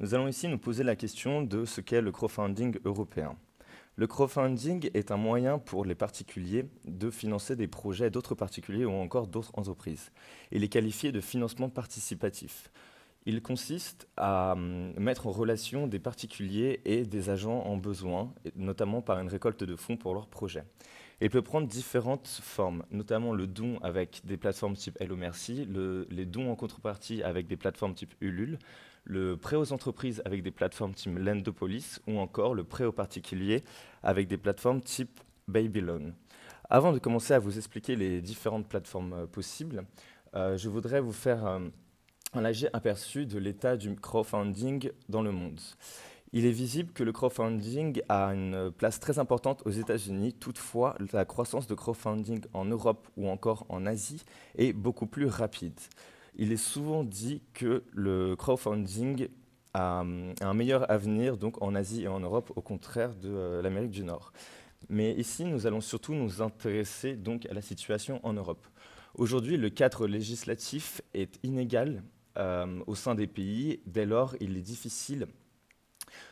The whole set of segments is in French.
Nous allons ici nous poser la question de ce qu'est le crowdfunding européen. Le crowdfunding est un moyen pour les particuliers de financer des projets d'autres particuliers ou encore d'autres entreprises. Il est qualifié de financement participatif. Il consiste à mettre en relation des particuliers et des agents en besoin, notamment par une récolte de fonds pour leurs projets. Il peut prendre différentes formes, notamment le don avec des plateformes type Hello Merci, les dons en contrepartie avec des plateformes type Ulule, le prêt aux entreprises avec des plateformes type Lendopolis ou encore le prêt aux particuliers avec des plateformes type Babyloan. Avant de commencer à vous expliquer les différentes plateformes possibles, je voudrais vous faire un léger aperçu de l'état du crowdfunding dans le monde. Il est visible que le crowdfunding a une place très importante aux États-Unis. Toutefois, la croissance de crowdfunding en Europe ou encore en Asie est beaucoup plus rapide. Il est souvent dit que le crowdfunding a un meilleur avenir donc en Asie et en Europe, au contraire de l'Amérique du Nord. Mais ici, nous allons surtout nous intéresser donc à la situation en Europe. Aujourd'hui, le cadre législatif est inégal au sein des pays. Dès lors, il est difficile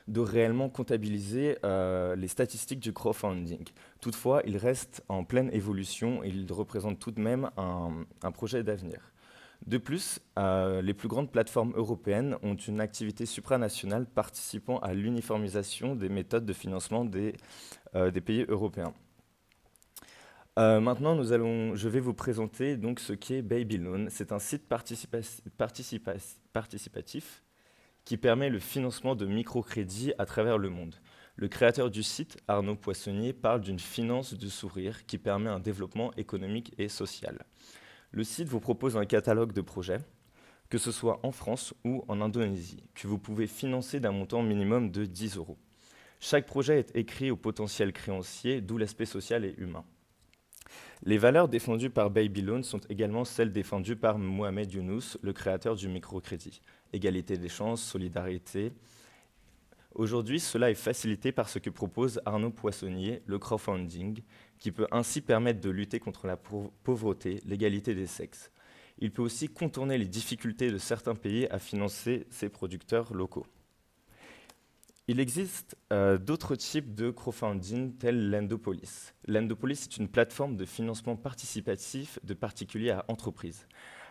de réellement comptabiliser les statistiques du crowdfunding. Toutefois, il reste en pleine évolution et il représente tout de même un projet d'avenir. De plus, les plus grandes plateformes européennes ont une activité supranationale participant à l'uniformisation des méthodes de financement des pays européens. Maintenant, je vais vous présenter donc ce qu'est Babyloan. C'est un site participatif qui permet le financement de microcrédits à travers le monde. Le créateur du site, Arnaud Poissonnier, parle d'une finance du sourire qui permet un développement économique et social. Le site vous propose un catalogue de projets, que ce soit en France ou en Indonésie, que vous pouvez financer d'un montant minimum de 10 euros. Chaque projet est écrit au potentiel créancier, d'où l'aspect social et humain. Les valeurs défendues par Babyloan sont également celles défendues par Mohamed Younous, le créateur du microcrédit. Égalité des chances, solidarité. Aujourd'hui, cela est facilité par ce que propose Arnaud Poissonnier, le crowdfunding, qui peut ainsi permettre de lutter contre la pauvreté, l'égalité des sexes. Il peut aussi contourner les difficultés de certains pays à financer ses producteurs locaux. Il existe d'autres types de crowdfunding tels Lendopolis. Lendopolis est une plateforme de financement participatif de particuliers à entreprises.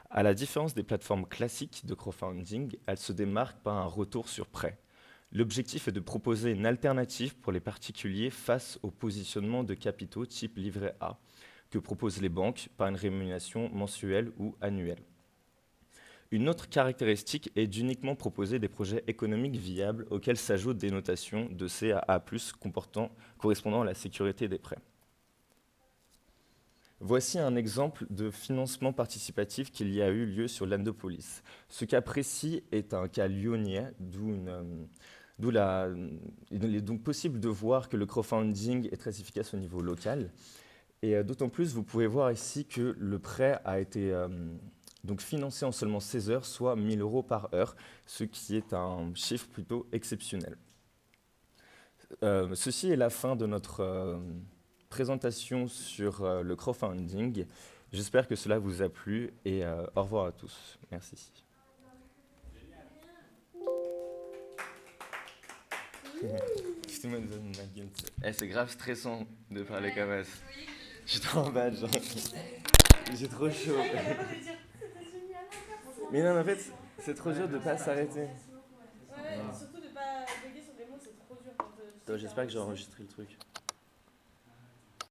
À la différence des plateformes classiques de crowdfunding, elle se démarque par un retour sur prêt. L'objectif est de proposer une alternative pour les particuliers face au positionnement de capitaux type livret A que proposent les banques par une rémunération mensuelle ou annuelle. Une autre caractéristique est d'uniquement proposer des projets économiques viables auxquels s'ajoutent des notations de C à A+, correspondant à la sécurité des prêts. Voici un exemple de financement participatif qu'il y a eu lieu sur Lendopolis. Ce cas précis est un cas lyonnais, il est donc possible de voir que le crowdfunding est très efficace au niveau local. Et d'autant plus, vous pouvez voir ici que le prêt a été donc financé en seulement 16 heures, soit 1 000 euros par heure, ce qui est un chiffre plutôt exceptionnel. Ceci est la fin de notre présentation sur le crowdfunding. J'espère que cela vous a plu et au revoir à tous. Merci. Tout le monde donne ma gueule. C'est grave stressant de parler comme ça. Je suis trop en bas, genre. J'ai trop chaud. Mais non, mais en fait, c'est trop dur de pas s'arrêter. Ouais, Non. surtout de pas bugger sur des mots, c'est trop dur quand tu sais J'espère que j'ai faire. enregistré le truc.